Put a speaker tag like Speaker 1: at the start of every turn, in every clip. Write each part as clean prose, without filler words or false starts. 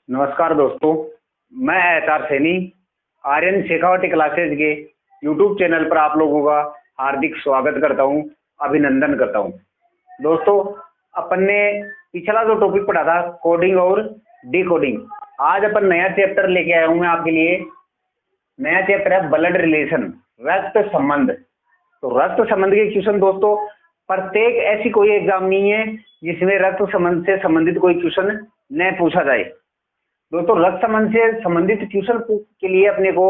Speaker 1: नमस्कार दोस्तों, मैं एचआर सैनी आर्यन शेखावटी क्लासेज के यूट्यूब चैनल पर आप लोगों का हार्दिक स्वागत करता हूं, अभिनंदन करता हूं। दोस्तों, अपन ने पिछला जो टॉपिक पढ़ा था कोडिंग और डिकोडिंग, आज अपन नया चैप्टर लेके आया हूं मैं आपके लिए। नया चैप्टर है ब्लड रिलेशन, रक्त संबंध। तो रक्त संबंध के क्वेश्चन दोस्तों प्रत्येक ऐसी कोई एग्जाम नहीं है जिसमें रक्त संबंध से संबंधित कोई क्वेश्चन न पूछा जाए। दोस्तों, रक्त संबंध से संबंधित क्वेश्चन के लिए अपने को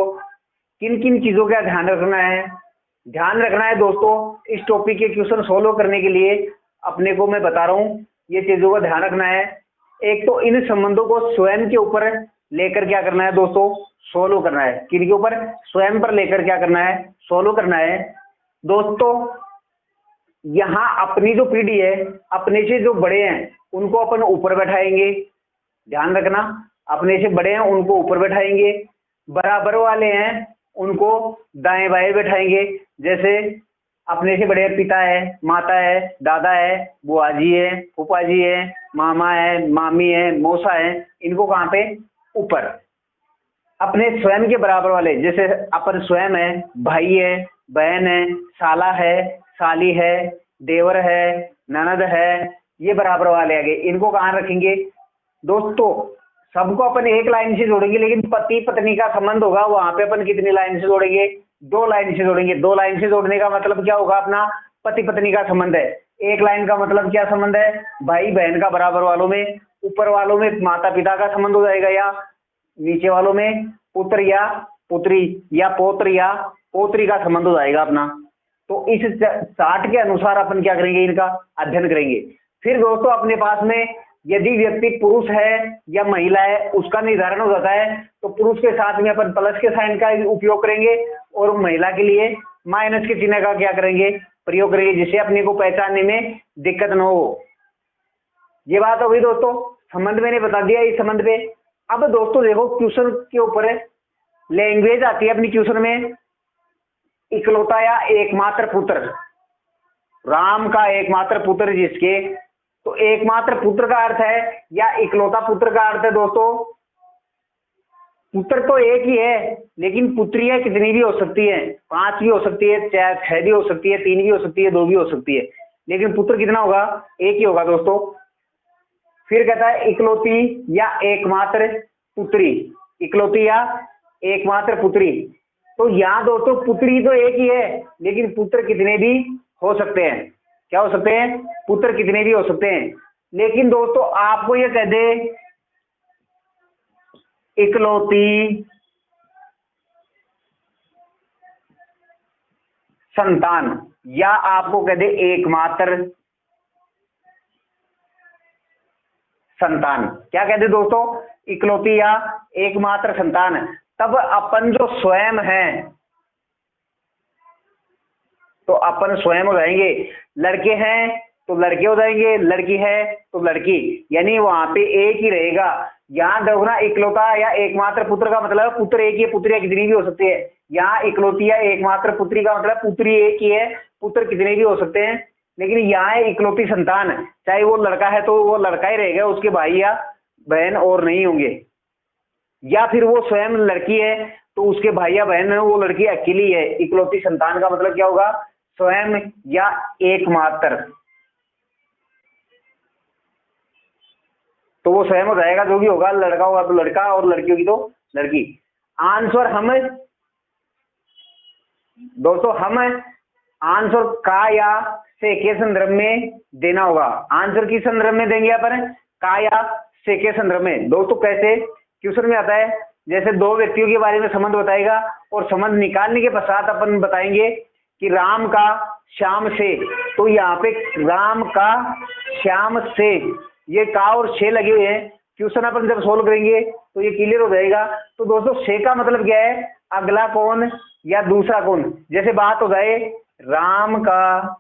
Speaker 1: किन किन चीजों का ध्यान रखना है दोस्तों, इस टॉपिक के क्वेश्चन सोल्व करने के लिए अपने को मैं बता रहा हूँ, ये चीजों का ध्यान रखना है। एक तो इन संबंधों को स्वयं के ऊपर लेकर क्या करना है दोस्तों, सोल्व करना है। किन के ऊपर? स्वयं पर लेकर क्या करना है, सोल्व करना है। दोस्तों, यहाँ अपनी जो पीढ़ी है, अपने से जो बड़े हैं उनको अपन ऊपर बैठाएंगे, ध्यान रखना, अपने से बड़े हैं उनको ऊपर बैठाएंगे, बराबर वाले हैं उनको दाएं बाएं बैठाएंगे। जैसे अपने से बड़े पिता है, माता है, दादा है, बुआ जी है, फूफा जी है, मामा है, मामी है, मौसा है, इनको कहाँ पे? ऊपर। अपने स्वयं के बराबर वाले, जैसे अपन स्वयं है, भाई है, बहन है, साला है, साली है, देवर है, ननद है, ये बराबर वाले आगे, इनको कहाँ रखेंगे दोस्तों? सबको अपन एक लाइन से जोड़ेंगे, लेकिन पति पत्नी का संबंध होगा वहां पे अपन कितनी लाइन से जोड़ेंगे? 2 लाइन से जोड़ेंगे। 2 लाइन से जोड़ने का मतलब क्या होगा? अपना पति पत्नी का संबंध है। 1 लाइन का मतलब क्या संबंध है? भाई बहन का बराबर वालों में, ऊपर वालों में माता पिता का संबंध हो जाएगा, या नीचे वालों में पुत्र या पुत्री या पौत्र या पौत्री का संबंध हो जाएगा अपना। तो इस चार्ट के अनुसार अपन क्या करेंगे, इनका अध्ययन करेंगे। फिर दोस्तों, अपने पास में यदि व्यक्ति पुरुष है या महिला है उसका निर्धारण हो जाता है, तो पुरुष के साथ में अपन प्लस के साइन का उपयोग करेंगे और महिला के लिए माइनस के चिन्ह का क्या करेंगे, प्रयोग करेंगे, जिससे अपने को पहचानने में दिक्कत न हो। ये बात हो गई दोस्तों, संबंध मैंने बता दिया इस संबंध पे। अब दोस्तों देखो, क्वेश्चन के ऊपर लैंग्वेज आती है अपनी क्वेश्चन में, इकलौता या एकमात्र पुत्र, राम का एकमात्र पुत्र जिसके, तो एकमात्र पुत्र का अर्थ है या इकलौता पुत्र का अर्थ है दोस्तों, पुत्र तो एक ही है लेकिन पुत्रियां कितनी भी हो सकती हैं, 5 भी हो सकती है, 6 भी हो सकती है, 3 भी हो सकती है, 2 भी हो सकती है, लेकिन पुत्र कितना होगा? एक ही होगा दोस्तों। फिर कहता है इकलौती या एकमात्र पुत्री, इकलौती या एकमात्र पुत्री। तो यहाँ दोस्तों पुत्री तो एक ही है लेकिन पुत्र कितने भी हो सकते हैं। क्या हो सकते हैं? पुत्र कितने भी हो सकते हैं। लेकिन दोस्तों आपको ये कह दे इकलौती संतान, या आपको कह दे एकमात्र संतान, क्या कहते दोस्तों? इकलौती या एकमात्र संतान। तब अपन जो स्वयं है तो अपन स्वयं हो जाएंगे, लड़के हैं तो लड़के हो जाएंगे, लड़की है तो लड़की, यानी वहां पे एक ही रहेगा। यहाँ देखो ना, इकलौता या एकमात्र पुत्र का मतलब पुत्र एक ही है, पुत्रियां कितनी भी हो सकती है। यहाँ इकलौती या एकमात्र पुत्री का मतलब पुत्री एक ही है, पुत्र कितने भी हो सकते हैं। लेकिन यहाँ है इकलौती संतान, चाहे वो लड़का है तो वो लड़का ही रहेगा, उसके भाई या बहन और नहीं होंगे। या फिर वो स्वयं लड़की है तो उसके भाई या बहन है, वो लड़की अकेली है। इकलौती संतान का मतलब क्या होगा? स्वयं या एकमात्र। तो वो स्वयं हो जाएगा, जो भी होगा, लड़का होगा तो लड़का और लड़की होगी तो लड़की। आंसर हम दोस्तों, हम आंसर का या से के संदर्भ में देना होगा। आंसर किस संदर्भ में देंगे अपन? का या से के संदर्भ में। दोस्तों कैसे क्वेश्चन में आता है, जैसे 2 व्यक्तियों के बारे में संबंध बताएगा और संबंध निकालने के पश्चात अपन बताएंगे कि राम का श्याम से, तो यहाँ पे राम का श्याम से, ये का और से लगे हुए हैं। क्वेश्चन अपन जब सोल्व करेंगे तो ये क्लियर हो जाएगा। तो दोस्तों से का मतलब क्या है? अगला कौन या दूसरा कौन। जैसे बात हो जाए राम का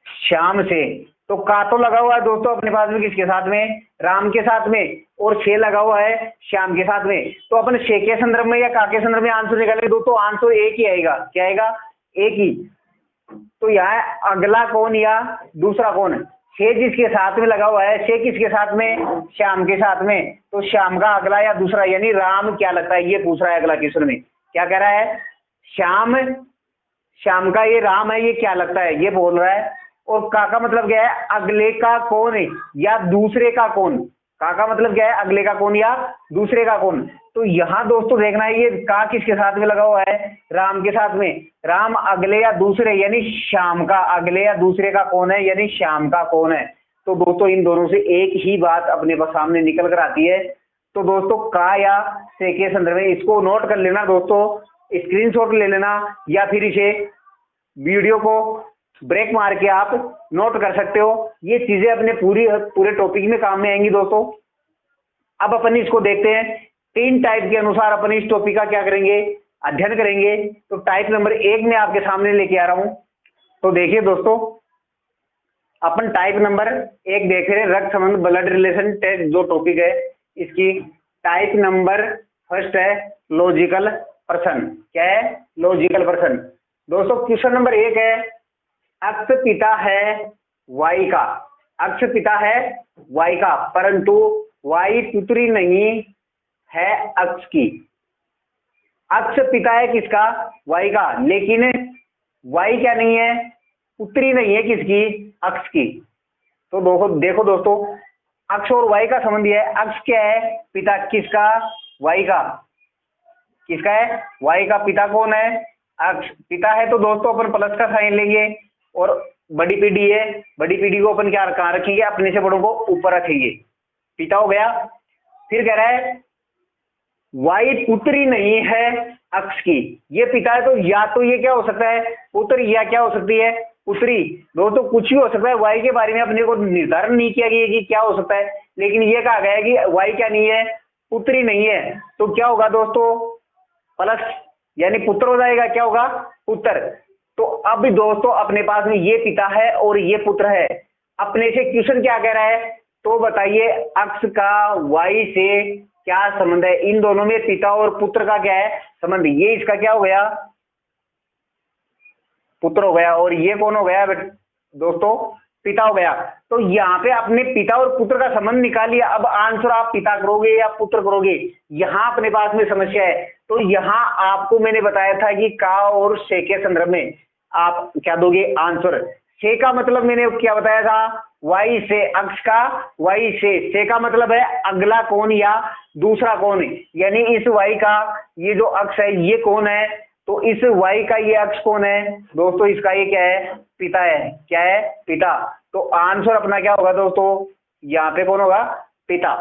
Speaker 1: श्याम से, तो का तो लगा हुआ है दोस्तों अपने पास में किसके साथ में? राम के साथ में, और से लगा हुआ है श्याम के साथ में। तो अपन से के संदर्भ में या का के संदर्भ में आंसर निकालेंगे दोस्तों, आंसर एक ही आएगा। क्या आएगा? एक ही। तो यहाँ अगला कौन या दूसरा कौन, छे जिसके साथ में लगा हुआ है, छे किसके साथ में, श्याम के साथ में, तो श्याम का अगला या दूसरा यानी राम क्या लगता है, ये पूछ रहा है अगला क्वेश्चन में। क्या कह रहा है, श्याम, श्याम का ये राम है, ये क्या लगता है, ये बोल रहा है। और का मतलब क्या है, अगले का कौन है या दूसरे का कौन। का मतलब क्या है, अगले का कौन या दूसरे का कौन। तो यहाँ दोस्तों देखना है ये का किसके साथ में लगा हुआ है, राम के साथ में। राम अगले या दूसरे यानी श्याम का अगले या दूसरे का कौन है, यानी श्याम का कौन है। तो दोस्तों इन दोनों से एक ही बात अपने पास सामने निकल कर आती है। तो दोस्तों का या से के संदर्भ में इसको नोट कर लेना दोस्तों, स्क्रीनशॉट ले लेना, या फिर इसे वीडियो को ब्रेक मार के आप नोट कर सकते हो। ये चीजें अपने पूरे टॉपिक में काम में आएंगी दोस्तों। अब अपन इसको देखते हैं, तीन टाइप के अनुसार अपन इस टॉपिक का क्या करेंगे, अध्ययन करेंगे। तो टाइप नंबर 1 में आपके सामने लेके आ रहा हूं। तो देखिए दोस्तों, अपन टाइप नंबर 1 देख रहे हैं, रक्त संबंध ब्लड रिलेशन टेस्ट जो टॉपिक है इसकी। टाइप नंबर फर्स्ट है लॉजिकल पर्सन। क्या है, लॉजिकल पर्सन। दोस्तों क्वेश्चन नंबर 1 है, अक्ष पिता है वाई का, अक्ष पिता है वाई का, परंतु वाई पुत्री नहीं है अक्ष की। अक्ष पिता है किसका, वाई का, लेकिन वाई क्या नहीं है, पुत्री नहीं है किसकी, अक्ष की। तो देखो दोस्तों, अक्ष और वाई का संबंध है। अक्ष क्या है, पिता किसका, वाई का। किसका है, वाई का। पिता कौन है, अक्ष। पिता है तो दोस्तों अपन प्लस का साइन लेंगे, और बड़ी पीढ़ी है, बड़ी पीढ़ी को अपन क्या कहाँ रखेंगे, अपने से बड़ों को ऊपर रखेंगे। पिता हो गया। फिर कह रहा है वाई पुत्री नहीं है अक्ष की। ये पिता है तो या तो ये क्या हो सकता है, पुत्र, या क्या हो सकती है, पुत्री। दोस्तों कुछ भी हो सकता है, वाई के बारे में अपने को निर्धारण नहीं किया गया कि क्या हो सकता है, लेकिन ये कहा गया है कि वाई क्या नहीं है, पुत्री नहीं है। तो क्या होगा दोस्तों, प्लस यानी पुत्र हो जाएगा। क्या होगा, पुत्र। तो अब भी दोस्तों अपने पास में ये पिता है और ये पुत्र है। अपने से क्वेश्चन क्या कह रहा है, तो बताइए अक्ष का वाई से क्या संबंध है। इन दोनों में पिता और पुत्र का क्या है संबंध। ये इसका क्या हो गया, पुत्र हो गया, और ये कौन हो गया दोस्तों, पिता हो गया। तो यहाँ पे आपने पिता और पुत्र का संबंध निकाल लिया। अब आंसर आप पिता करोगे या पुत्र करोगे, यहाँ अपने पास में समस्या है। तो यहाँ आपको मैंने बताया था कि का और से के संदर्भ में आप क्या दोगे आंसर। से का मतलब मैंने क्या बताया था, वाई से, अक्ष का वाई से का मतलब है अगला कौन या दूसरा कौन, यानी इस वाई का ये जो अक्ष है ये कौन है, तो इस वाई का ये अक्ष कौन है दोस्तों, इसका ये क्या है, पिता है। क्या है, पिता। तो आंसर अपना क्या होगा दोस्तों, यहाँ पे कौन होगा, पिता।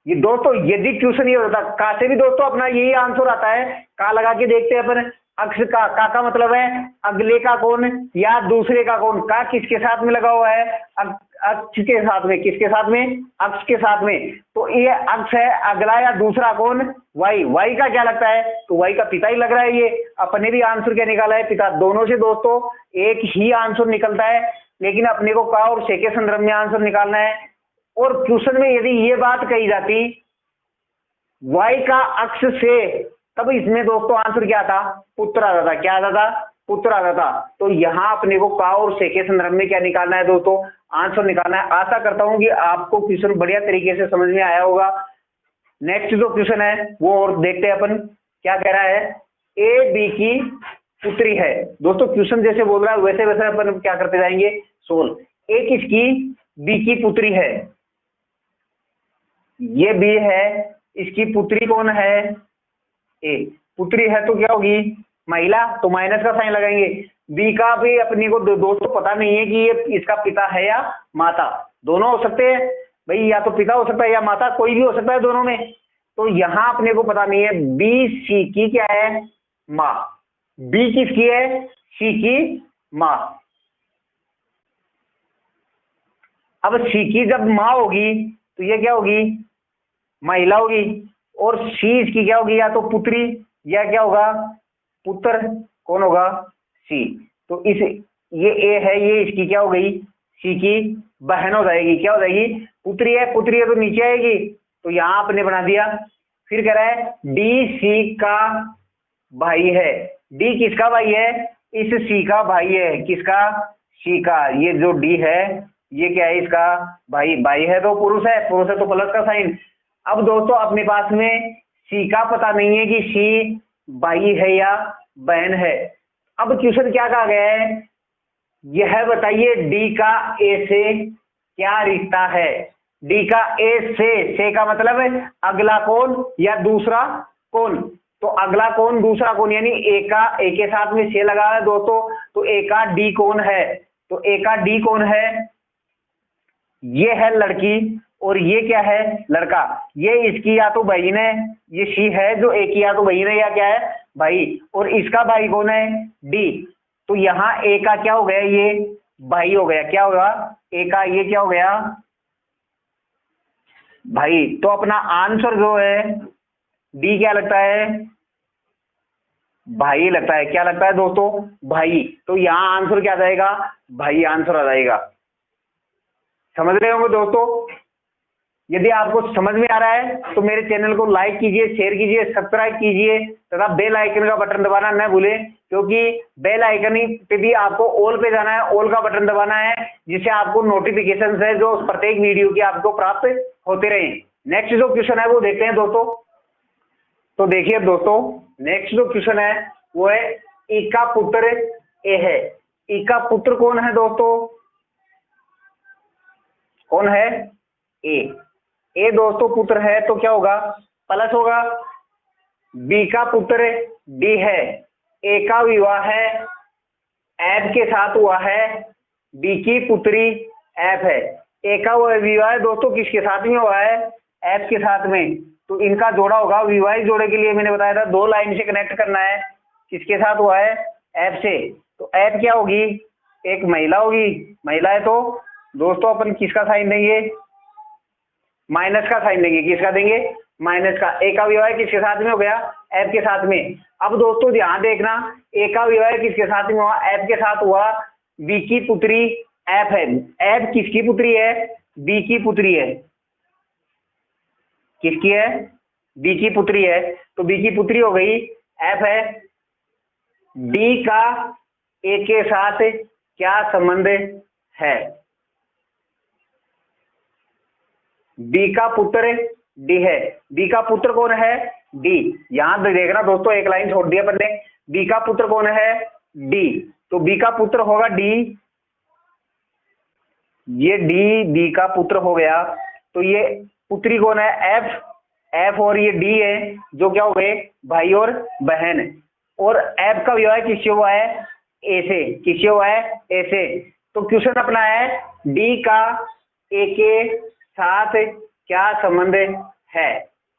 Speaker 1: ये दोस्तों यदि क्वेश्चन ये होता का से भी दोस्तों अपना यही आंसर आता है। का लगा के देखते हैं अपन, अक्ष का मतलब है अगले का कौन या दूसरे का कौन। का किसके साथ में लगा हुआ है, अक्ष के साथ में। किसके साथ में, अक्ष के साथ में। तो ये अक्ष है, अगला या दूसरा कौन, वाई। वाई का क्या लगता है, तो वाई का पिता ही लग रहा है। ये अपने भी आंसर क्या निकाला है, पिता। दोनों से दोस्तों एक ही आंसर निकलता है, लेकिन अपने को का और से के संदर्भ में आंसर निकालना है। और क्वेश्चन में यदि ये बात कही जाती वाई का अक्ष से, तब इसमें दोस्तों आंसर क्या था, पुत्र आता था। क्या आता था, पुत्र आता था। तो यहाँ अपने को का और से के संदर्भ में क्या निकालना है दोस्तों, आंसर निकालना है। आशा करता हूं कि आपको क्वेश्चन बढ़िया तरीके से समझ में आया होगा। नेक्स्ट जो क्वेश्चन है वो और देखते हैं अपन क्या कह रहा है। ए बी की पुत्री है। दोस्तों क्वेश्चन जैसे बोल रहा है वैसे वैसे अपन क्या करते जाएंगे, सोल्व। ए किसकी, बी की पुत्री है। ये बी है, इसकी पुत्री कौन है, ए। पुत्री है तो क्या होगी, महिला, तो माइनस का साइन लगाएंगे। बी का भी अपनी को दोस्तों पता नहीं है कि ये इसका पिता है या माता। दोनों हो सकते हैं भाई, या तो पिता हो सकता है या माता, कोई भी हो सकता है दोनों में। तो यहां अपने को पता नहीं है। बी सी की क्या है, माँ। बी किसकी है, सी की माँ। अब सी की जब माँ होगी तो ये क्या होगी, महिला होगी। और सी इसकी क्या होगी, या तो पुत्री या क्या होगा, पुत्र। कौन होगा, सी। तो इस ये ए है, ये इसकी क्या हो गई, सी की बहन हो जाएगी। क्या हो जाएगी, पुत्री है। पुत्री है तो नीचे आएगी, तो यहां आपने बना दिया। फिर कह रहा है डी सी का भाई है। डी किसका भाई है, इस सी का भाई है। किसका, सी का। ये जो डी है ये क्या है इसका भाई, भाई है तो पुरुष है, पुरुष है तो प्लस का साइन। अब दोस्तों अपने पास में सी का पता नहीं है कि सी भाई है या बहन है। अब क्वेश्चन क्या कहा गया है, यह बताइए डी का ए से क्या रिश्ता है। डी का ए से का मतलब है अगला कौन या दूसरा कौन। तो अगला कौन दूसरा कौन, यानी ए का ए के साथ में से लगा है दोस्तों, तो ए का डी कौन है, तो ए का डी कौन है, ये है लड़की और ये क्या है लड़का। ये इसकी या तो बहन है, ये सी है जो ए की या तो बहन है या क्या है भाई, और इसका भाई कौन है डी। तो यहाँ ए का क्या हो गया, ये भाई हो गया, क्या होगा ए का ये क्या हो गया भाई। तो अपना आंसर जो है डी क्या लगता है भाई लगता है, क्या लगता है दोस्तों भाई। तो यहाँ आंसर क्या आ जाएगा भाई, आंसर आ जाएगा। समझ रहे होंगे दोस्तों। यदि आपको समझ में आ रहा है तो मेरे चैनल को लाइक कीजिए, शेयर कीजिए, सब्सक्राइब कीजिए तथा बेल आइकन का बटन दबाना न भूलें, क्योंकि बेल आइकन पे भी आपको ऑल पे जाना है, ऑल का बटन दबाना है, जिससे आपको नोटिफिकेशन है जो प्रत्येक वीडियो की आपको प्राप्त होते रहे। नेक्स्ट जो क्वेश्चन है वो देखते हैं दोस्तों। तो देखिए दोस्तों, नेक्स्ट जो क्वेश्चन है वो है ई का पुत्र ए है। ई का पुत्र कौन है दोस्तों, कौन है ए। ए दोस्तों पुत्र है तो क्या होगा प्लस होगा। बी का पुत्र डी है, ए का विवाह है एफ के साथ हुआ है, बी की पुत्री एफ है। ए का विवाह दोस्तों किसके साथ में हुआ है, एफ के साथ में। तो इनका जोड़ा होगा, विवाहित जोड़े के लिए मैंने बताया था दो लाइन से कनेक्ट करना है, किसके साथ हुआ है एफ से। तो एफ क्या होगी, एक महिला होगी, महिला है तो दोस्तों अपन किसका साइन देंगे, माइनस का साइन देंगे, किसका देंगे माइनस का। ए का विवाह किसके साथ में हो गया एफ के साथ में। अब दोस्तों ध्यान देखना, ए का विवाह किसके साथ में हुआ एफ के साथ हुआ, बी की पुत्री एफ है। एफ किसकी पुत्री है, बी की पुत्री है, किसकी है बी की पुत्री है। तो बी की पुत्री हो गई, एफ है। डी का ए के साथ क्या संबंध है, बी का पुत्र डी है। बी का पुत्र कौन है डी। यहां देखना दोस्तों, एक लाइन छोड़ दिया अपन ने, बी का पुत्र कौन है डी। तो बी का पुत्र होगा डी, ये डी बी का पुत्र हो गया। तो ये पुत्री कौन है एफ, एफ और ये डी है जो क्या हो गए भाई और बहन। और एफ का विवाह किससे हुआ है ए से, किससे हुआ है ए से। तो क्वेश्चन अपना है डी का ए के साथ क्या संबंध है,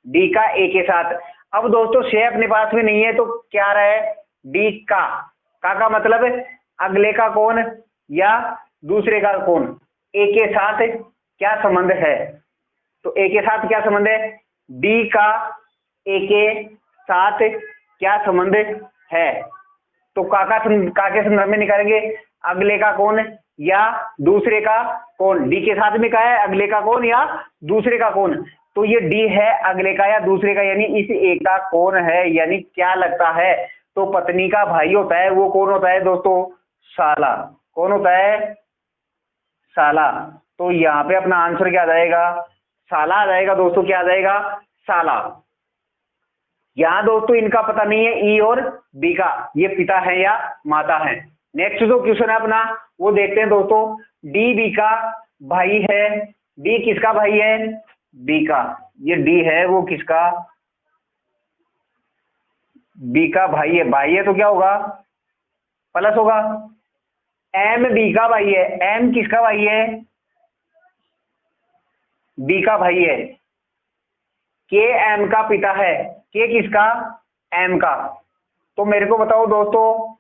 Speaker 1: डी का ए के साथ। अब दोस्तों से अपने पास में नहीं है तो क्या रहा है डी का मतलब अगले का कौन या दूसरे का कौन। ए के साथ क्या संबंध है, तो ए के साथ क्या संबंध है, डी का ए के साथ क्या संबंध है। तो का के संदर्भ में निकालेंगे अगले का कौन या दूसरे का कौन। डी के साथ में क्या है अगले का कौन या दूसरे का कौन। तो ये डी है अगले का या दूसरे का, यानी इस ए का कौन है, यानी क्या लगता है। तो पत्नी का भाई होता है वो कौन होता है दोस्तों साला, कौन होता है साला। तो यहाँ पे अपना आंसर क्या आ जाएगा साला आ जाएगा दोस्तों, क्या आ जाएगा साला। यहाँ दोस्तों इनका पता नहीं है ई और बी का, ये पिता है या माता है। नेक्स्ट जो क्वेश्चन है अपना वो देखते हैं दोस्तों। डी बी का भाई है, डी किसका भाई है बी का, ये डी है वो किसका बी का भाई है। भाई है तो क्या होगा प्लस होगा। एम बी का भाई है, एम किसका भाई है बी का भाई है। के एम का पिता है, के किसका एम का। तो मेरे को बताओ दोस्तों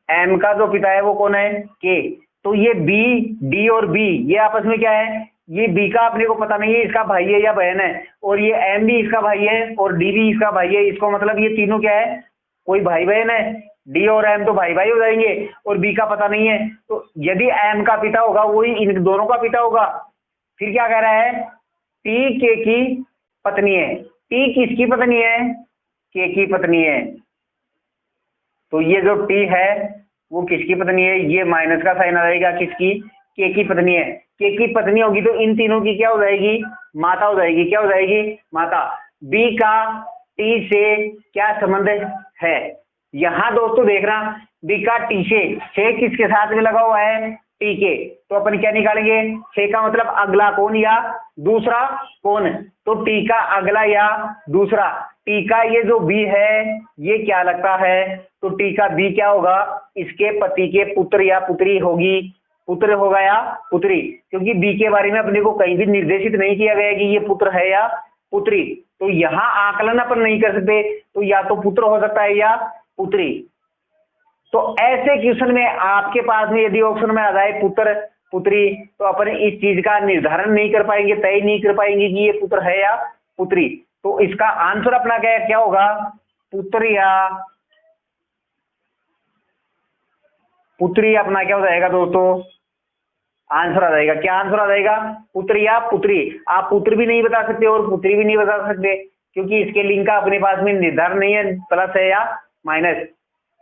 Speaker 1: एम का जो पिता है वो कौन है के। तो ये बी डी और बी ये आपस में क्या है, ये बी का अपने को पता नहीं है इसका भाई है या बहन है, और ये एम भी इसका भाई है और डी भी इसका भाई है। इसको मतलब ये तीनों क्या है कोई भाई बहन है, डी और एम तो भाई भाई हो जाएंगे और बी का पता नहीं है। तो यदि एम का पिता होगा वही इन दोनों का पिता होगा। फिर क्या कह रहा है टी के की पत्नी है, टी किसकी पत्नी है के की पत्नी है। तो ये जो टी है वो किसकी पत्नी है, ये माइनस का साइन आ जाएगा किसकी के की पत्नी है, के की पत्नी होगी तो इन तीनों की क्या हो जाएगी, माता हो जाएगी। क्या हो जाएगी, माता। बी का टी से क्या संबंध है, यहाँ दोस्तों देखना, बी का टी से किसके साथ में लगा हुआ है, टी के, तो अपन क्या निकालेंगे, छे का मतलब अगला कौन या दूसरा कौन, तो टी का अगला या दूसरा, टी का ये जो बी है ये क्या लगता है, तो टी का बी क्या होगा, इसके पति के पुत्र या पुत्री होगी, पुत्र होगा या पुत्री, क्योंकि बी के बारे में अपने को कहीं भी निर्देशित नहीं किया गया कि ये पुत्र है या पुत्री, तो यहाँ आकलन अपन नहीं कर सकते, तो या तो पुत्र हो सकता है या पुत्री। तो ऐसे क्वेश्चन में आपके पास में यदि ऑप्शन में आ जाए पुत्र पुत्री, तो अपन इस चीज का निर्धारण नहीं कर पाएंगे, तय नहीं कर पाएंगे कि ये पुत्र है या पुत्री। तो इसका आंसर अपना क्या होगा, पुत्र या पुत्री अपना क्या हो जाएगा दोस्तों, आंसर आ जाएगा। क्या आंसर आ जाएगा, पुत्र या पुत्री। आप पुत्र भी नहीं बता सकते और पुत्री भी नहीं बता सकते, क्योंकि इसके लिंग का अपने पास में निर्धारण नहीं है, प्लस है या माइनस।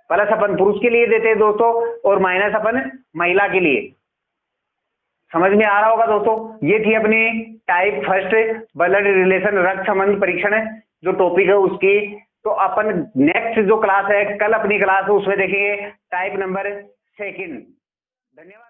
Speaker 1: प्लस अपन पुरुष के लिए देते हैं दोस्तों और माइनस अपन महिला के लिए। समझ में आ रहा होगा दोस्तों। ये थी अपनी टाइप फर्स्ट ब्लड रिलेशन रक्त संबंध परीक्षण जो टॉपिक है उसकी। तो अपन नेक्स्ट जो क्लास है, कल अपनी क्लास है, उसमें देखेंगे टाइप नंबर 2। धन्यवाद।